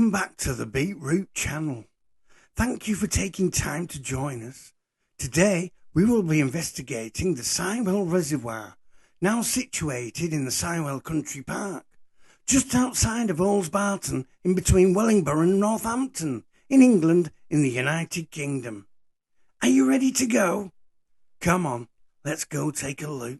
Welcome back to the BeatRoute channel. Thank you for taking time to join us. Today we will be investigating the Sywell Reservoir, now situated in the Sywell Country Park, just outside of Barton, in between Wellingborough and Northampton, in England, in the United Kingdom. Are you ready to go? Come on, let's go take a look.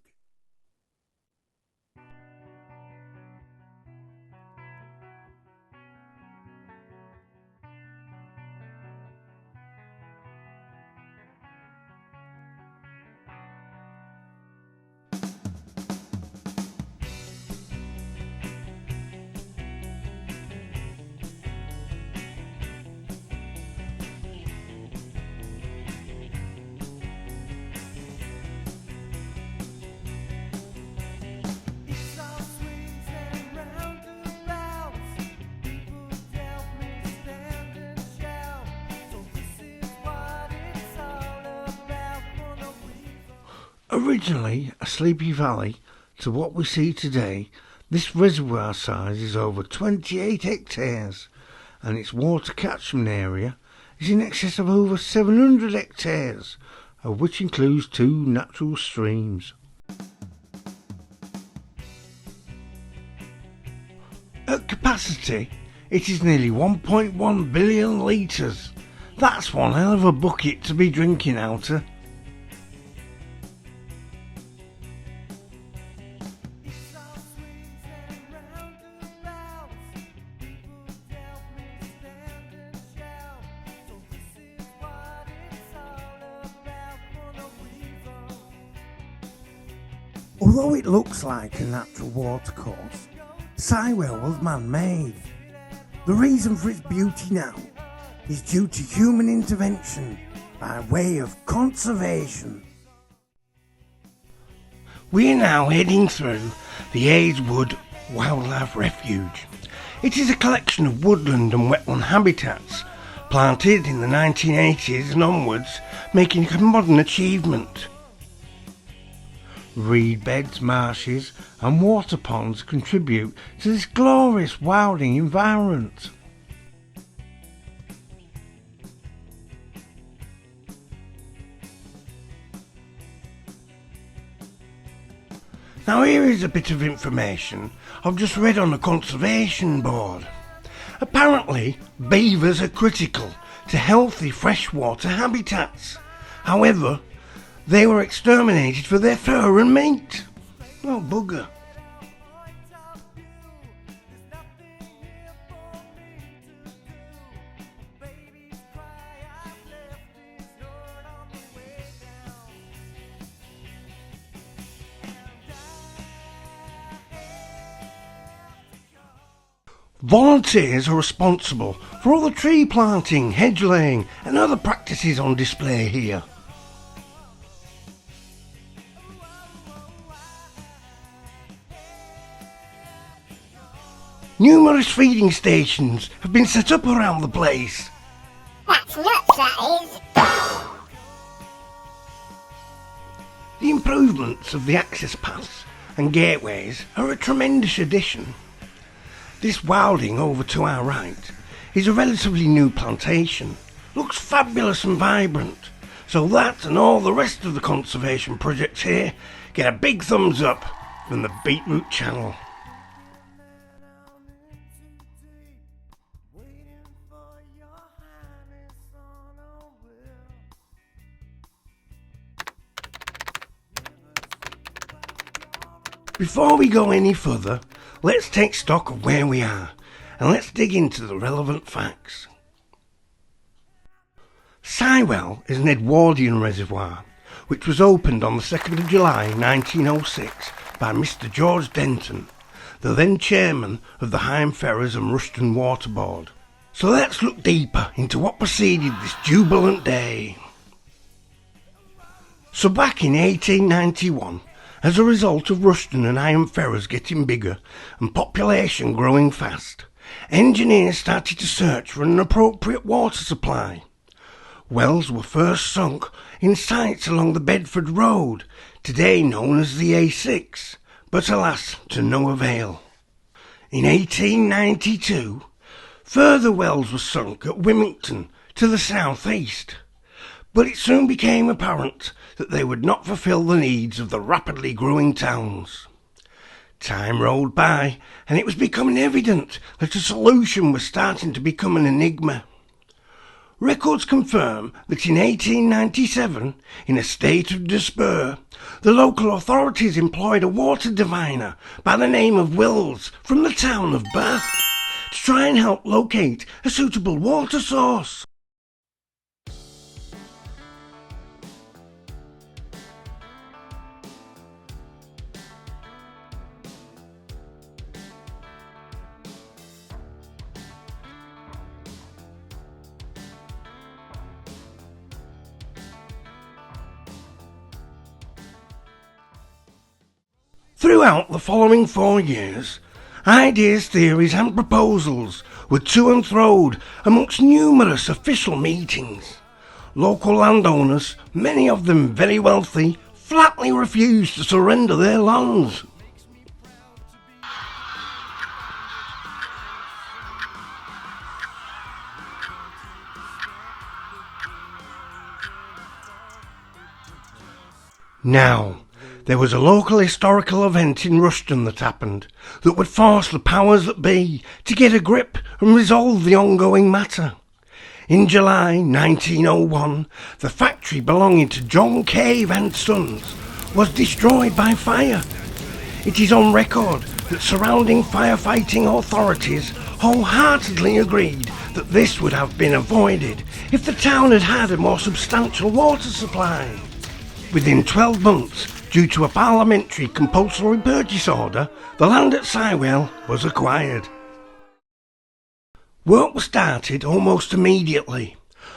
Originally a sleepy valley to what we see today, this reservoir size is over 28 hectares and its water catchment area is in excess of over 700 hectares, of which includes 2 natural streams. At capacity, it is nearly 1.1 billion litres. That's one hell of a bucket to be drinking out of. Although it looks like a natural watercourse, Sywell was man-made. The reason for its beauty now is due to human intervention by way of conservation. We are now heading through the Ayswood Wildlife Refuge. It is a collection of woodland and wetland habitats planted in the 1980s and onwards, making it a modern achievement. Reed beds, marshes and water ponds contribute to this glorious wilding environment. Now here is a bit of information I've just read on the conservation board. Apparently beavers are critical to healthy freshwater habitats. However, they were exterminated for their fur and meat. Oh, bugger. Volunteers are responsible for all the tree planting, hedge laying and other practices on display here. Numerous feeding stations have been set up around the place. That's nuts, that is. The improvements of the access paths and gateways are a tremendous addition. This wilding over to our right is a relatively new plantation. Looks fabulous and vibrant. So that and all the rest of the conservation projects here get a big thumbs up from the BeatRoute channel. Before we go any further, let's take stock of where we are and let's dig into the relevant facts. Sywell is an Edwardian reservoir which was opened on the 2nd of July 1906 by Mr. George Denton, the then chairman of the Hyam Ferrers and Rushton Water Board. So let's look deeper into what preceded this jubilant day. So back in 1891, as a result of Rushton and Hyam Ferrers getting bigger and population growing fast, engineers started to search for an appropriate water supply. Wells were first sunk in sites along the Bedford Road, today known as the A6, but alas, to no avail. In 1892, Further wells were sunk at Wilmington to the south-east, but it soon became apparent that they would not fulfil the needs of the rapidly growing towns. Time rolled by, and it was becoming evident that a solution was starting to become an enigma. Records confirm that in 1897, in a state of despair, the local authorities employed a water diviner by the name of Wills from the town of Bath to try and help locate a suitable water source. Throughout the following 4 years, ideas, theories and proposals were to and froed amongst numerous official meetings. Local landowners, many of them very wealthy, flatly refused to surrender their lands. Now, there was a local historical event in Rushden that happened that would force the powers that be to get a grip and resolve the ongoing matter. In July 1901, the factory belonging to John Cave and Sons was destroyed by fire. It is on record that surrounding firefighting authorities wholeheartedly agreed that this would have been avoided if the town had had a more substantial water supply. Within 12 months, due to a parliamentary compulsory purchase order, the land at Sywell was acquired. Work was started almost immediately.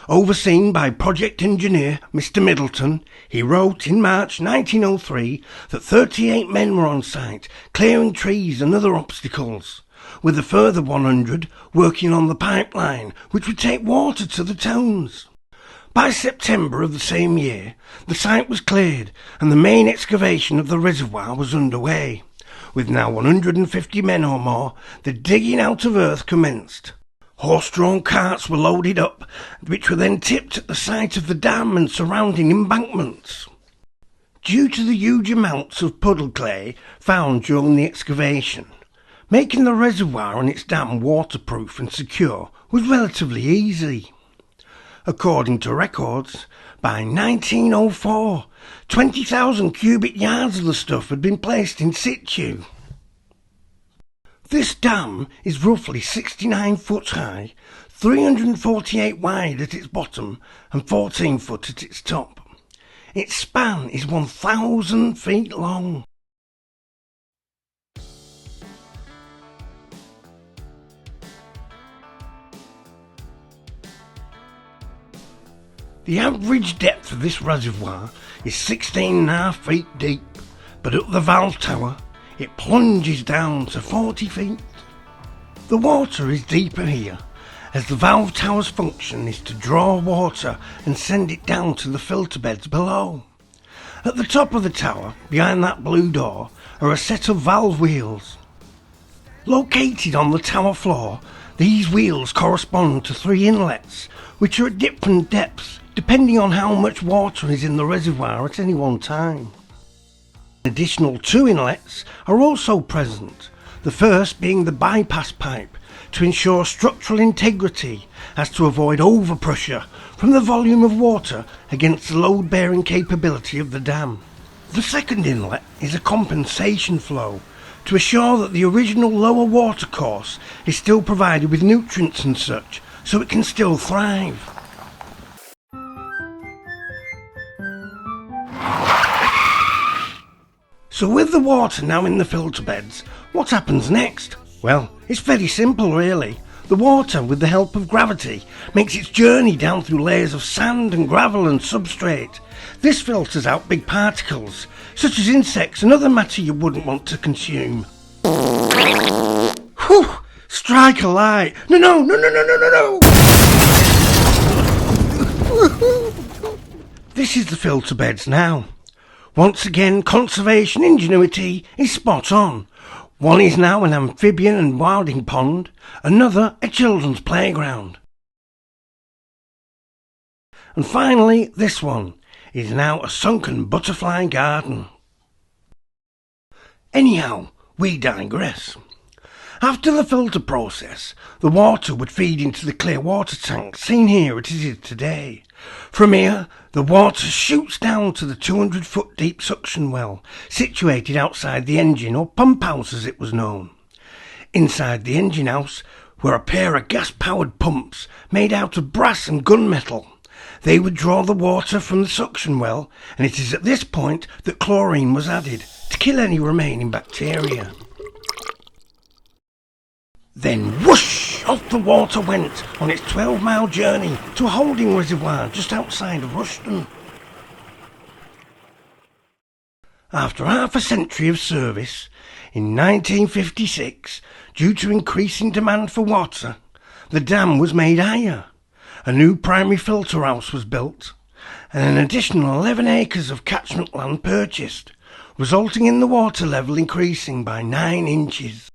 Overseen by project engineer Mr. Middleton, he wrote in March 1903 that 38 men were on site, clearing trees and other obstacles, with a further 100 working on the pipeline, which would take water to the towns. By September of the same year, the site was cleared and the main excavation of the reservoir was underway. With now 150 men or more, the digging out of earth commenced. Horse-drawn carts were loaded up, which were then tipped at the site of the dam and surrounding embankments. Due to the huge amounts of puddle clay found during the excavation, making the reservoir and its dam waterproof and secure was relatively easy. According to records, by 1904, 20,000 cubic yards of the stuff had been placed in situ. This dam is roughly 69 foot high, 348 wide at its bottom and 14 foot at its top. Its span is 1,000 feet long. The average depth of this reservoir is 16.5 feet deep, but at the valve tower it plunges down to 40 feet. The water is deeper here, as the valve tower's function is to draw water and send it down to the filter beds below. At the top of the tower, behind that blue door, are a set of valve wheels. Located on the tower floor, these wheels correspond to 3 inlets, which are at different depths, depending on how much water is in the reservoir at any one time. Additional 2 inlets are also present, the first being the bypass pipe to ensure structural integrity as to avoid overpressure from the volume of water against the load-bearing capability of the dam. The second inlet is a compensation flow to assure that the original lower water course is still provided with nutrients and such, so it can still thrive. So with the water now in the filter beds, what happens next? Well, it's very simple really. The water, with the help of gravity, makes its journey down through layers of sand and gravel and substrate. This filters out big particles, such as insects and other matter you wouldn't want to consume. Whew! Strike a light! No! This is the filter beds now. Once again, conservation ingenuity is spot on. One is now an amphibian and wilding pond, another a children's playground. And finally, this one is now a sunken butterfly garden. Anyhow, we digress. After the filter process, the water would feed into the clear water tank seen here as it is today. From here, the water shoots down to the 200-foot deep suction well, situated outside the engine or pump house as it was known. Inside the engine house were a pair of gas-powered pumps made out of brass and gunmetal. They would draw the water from the suction well, and it is at this point that chlorine was added to kill any remaining bacteria. Then whoosh, off the water went on its 12-mile journey to a holding reservoir just outside of Rushden. After half a century of service, in 1956, due to increasing demand for water, the dam was made higher. A new primary filter house was built, and an additional 11 acres of catchment land purchased, resulting in the water level increasing by 9 inches.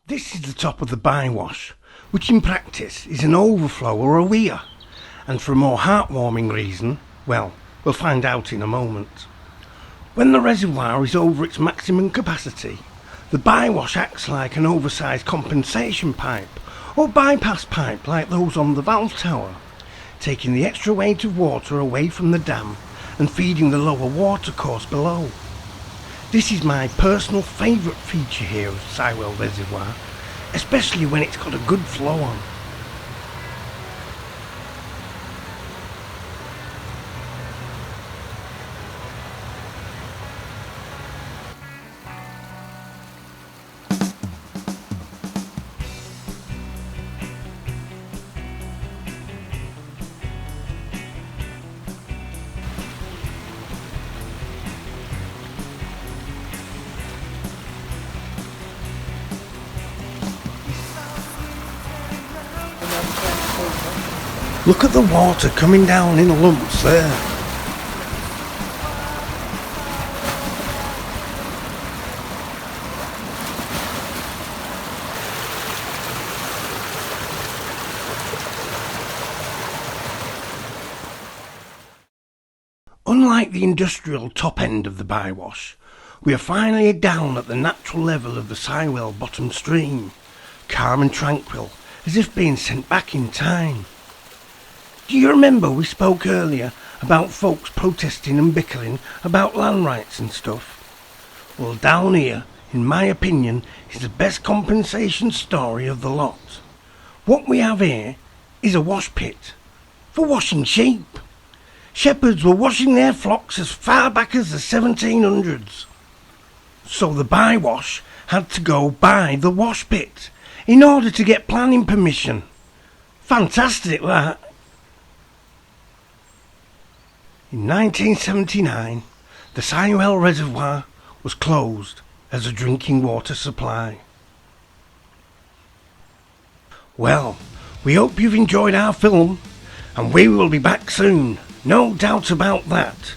This is the top of the bywash, which in practice is an overflow or a weir, and for a more heartwarming reason, well, we'll find out in a moment. When the reservoir is over its maximum capacity, the bywash acts like an oversized compensation pipe or bypass pipe like those on the valve tower, taking the extra weight of water away from the dam and feeding the lower water course below. This is my personal favourite feature here of Sywell Reservoir, especially when it's got a good flow on. Look at the water coming down in lumps there. Unlike the industrial top end of the bywash, we are finally down at the natural level of the Sywell bottom stream, calm and tranquil, as if being sent back in time. Do you remember we spoke earlier about folks protesting and bickering about land rights and stuff? Well, down here, in my opinion, is the best compensation story of the lot. What we have here is a wash pit for washing sheep. Shepherds were washing their flocks as far back as the 1700s. So the bywash had to go buy the wash pit in order to get planning permission. Fantastic, that. In 1979, the Sywell Reservoir was closed as a drinking water supply. Well, we hope you've enjoyed our film, and we will be back soon, no doubt about that.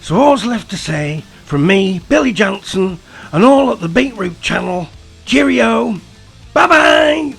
So all's left to say, from me, Billy Johnson, and all at the TheBeatRoute channel, cheerio, bye bye!